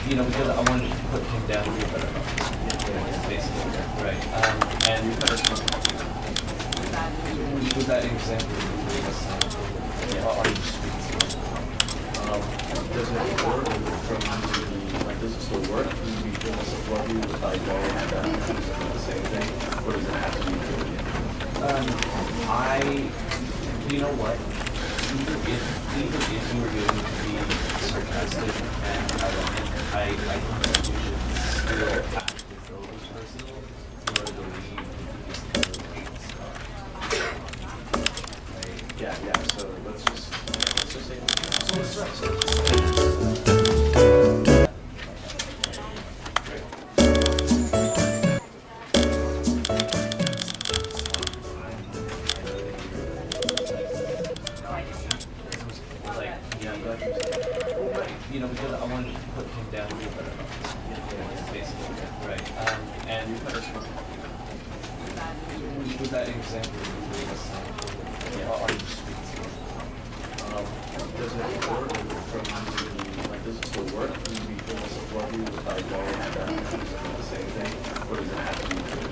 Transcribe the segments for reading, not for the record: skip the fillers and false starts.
because I wanted to put him down here, but basically, right. And with that example, are you speaking? Does it work does it still work? Can you be able to support you with like going and the same thing? Or does it have to be true? You know what? Either if you were going to be sarcastic and ironic, I think you should still have to throw this person in order to leave Yeah, so let's just say because I wanted to put him down here, but basically, right. And with that example, are you speaking? does it work does it still work? Can you be able to support you with like going and the same thing? Or does it have to be true?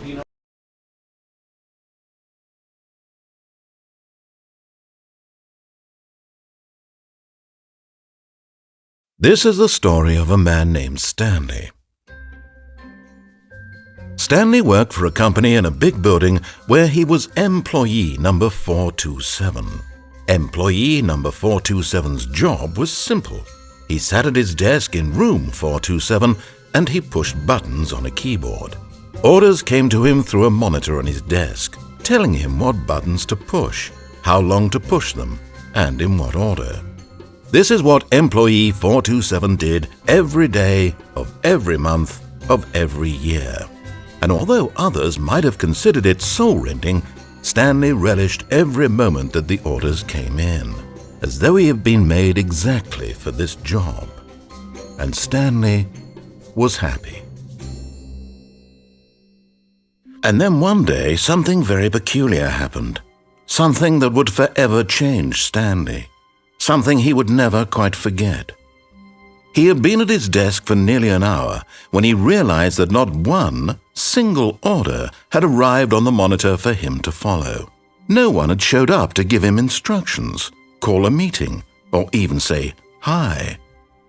You know. This is the story of a man named Stanley. Stanley worked for a company in a big building where he was employee number 427. Employee number 427's job was simple. He sat at his desk in room 427 and he pushed buttons on a keyboard. Orders came to him through a monitor on his desk, telling him what buttons to push, how long to push them, and in what order. This is what employee 427 did every day of every month of every year. And although others might have considered it soul-rending, Stanley relished every moment that the orders came in, as though he had been made exactly for this job. And Stanley was happy. And then one day, something very peculiar happened. Something that would forever change Stanley. Something he would never quite forget. He had been at his desk for nearly an hour when he realized that not one single order had arrived on the monitor for him to follow. No one had showed up to give him instructions, call a meeting, or even say hi.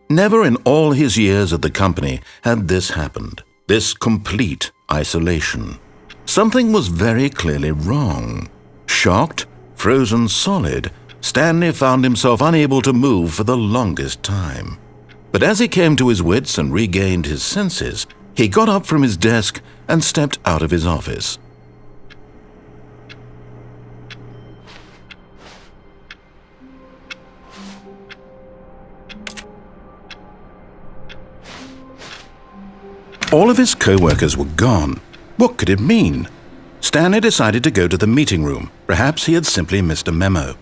Never in all his years at the company had this happened, this complete isolation. Something was very clearly wrong. Shocked, frozen solid, Stanley found himself unable to move for the longest time. But as he came to his wits and regained his senses, he got up from his desk and stepped out of his office. All of his co-workers were gone. What could it mean? Stanley decided to go to the meeting room. Perhaps he had simply missed a memo.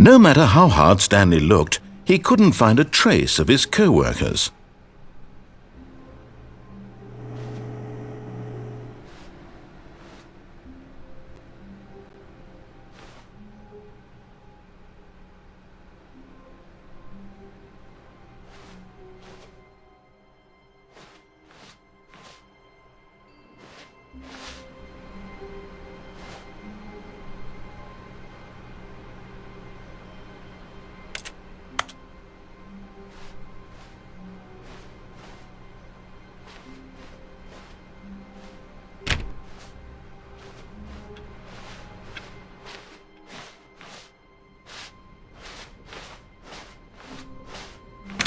No matter how hard Stanley looked, he couldn't find a trace of his co-workers.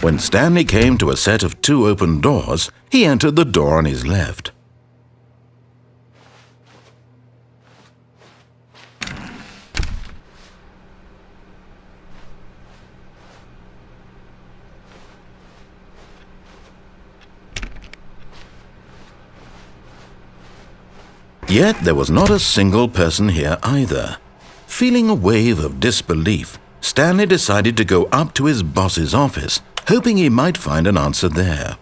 When Stanley came to a set of 2 open doors, he entered the door on his left. Yet there was not a single person here either. Feeling a wave of disbelief, Stanley decided to go up to his boss's office, hoping he might find an answer there.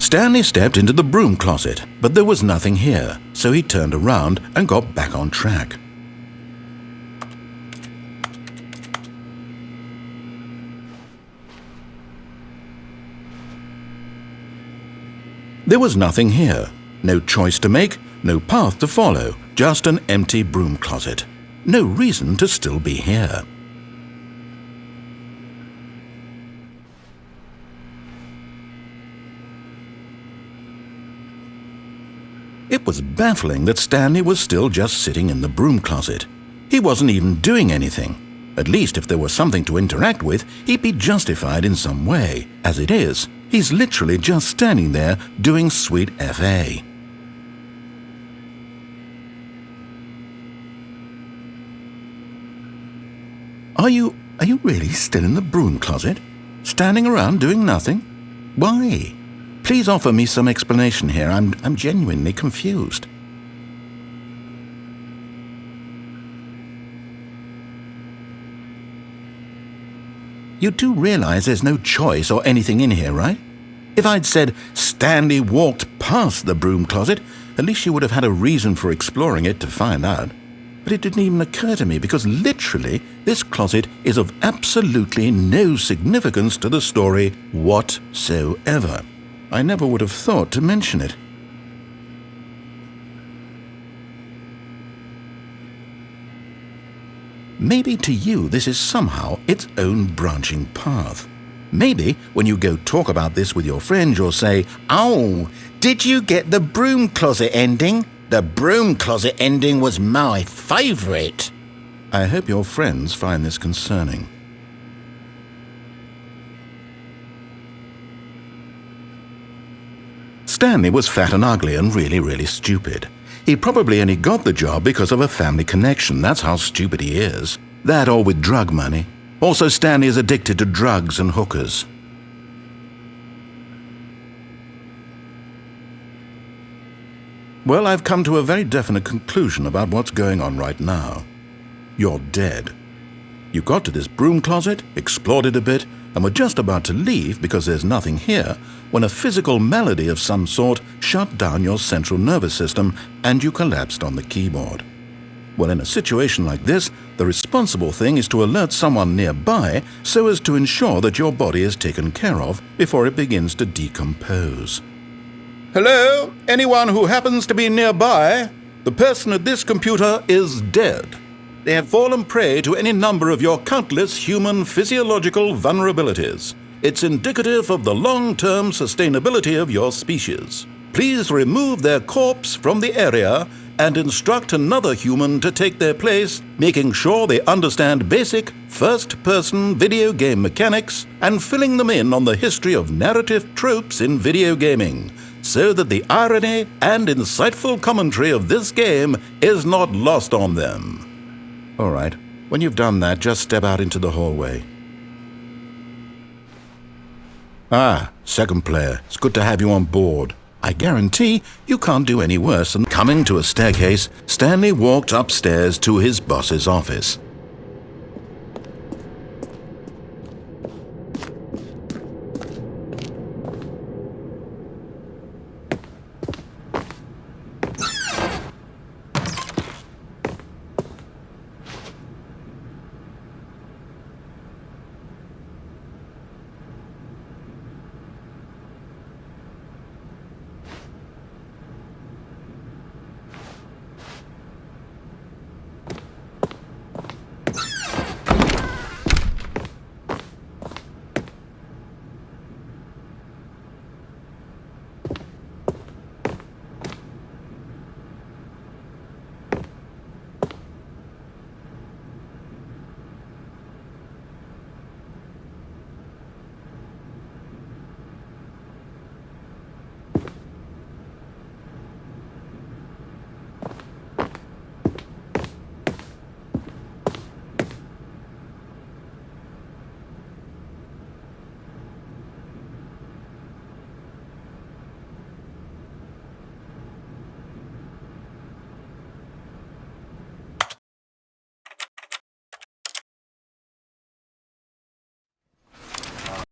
Stanley stepped into the broom closet, but there was nothing here, so he turned around and got back on track. There was nothing here. No choice to make, no path to follow, just an empty broom closet. No reason to still be here. It was baffling that Stanley was still just sitting in the broom closet. He wasn't even doing anything. At least if there was something to interact with, he'd be justified in some way. As it is, he's literally just standing there doing sweet FA. Are you really still in the broom closet? Standing around doing nothing? Why? Please offer me some explanation here. I'm genuinely confused. You do realize there's no choice or anything in here, right? If I'd said Stanley walked past the broom closet, at least you would have had a reason for exploring it to find out. But it didn't even occur to me because literally this closet is of absolutely no significance to the story whatsoever. I never would have thought to mention it. Maybe to you this is somehow its own branching path. Maybe when you go talk about this with your friends you'll say, "Oh, did you get the broom closet ending? The broom closet ending was my favourite." I hope your friends find this concerning. Stanley was fat and ugly and really stupid. He probably only got the job because of a family connection. That's how stupid he is. That or with drug money. Also, Stanley is addicted to drugs and hookers. Well, I've come to a very definite conclusion about what's going on right now. You're dead. You got to this broom closet, explored it a bit, and were just about to leave because there's nothing here when a physical malady of some sort shut down your central nervous system and you collapsed on the keyboard. Well, in a situation like this, the responsible thing is to alert someone nearby so as to ensure that your body is taken care of before it begins to decompose. Hello? Anyone who happens to be nearby? The person at this computer is dead. They have fallen prey to any number of your countless human physiological vulnerabilities. It's indicative of the long-term sustainability of your species. Please remove their corpse from the area and instruct another human to take their place, making sure they understand basic first-person video game mechanics and filling them in on the history of narrative tropes in video gaming, so that the irony and insightful commentary of this game is not lost on them. All right, when you've done that, just step out into the hallway. Ah, second player, it's good to have you on board. I guarantee you can't do any worse than coming to a staircase. Stanley walked upstairs to his boss's office.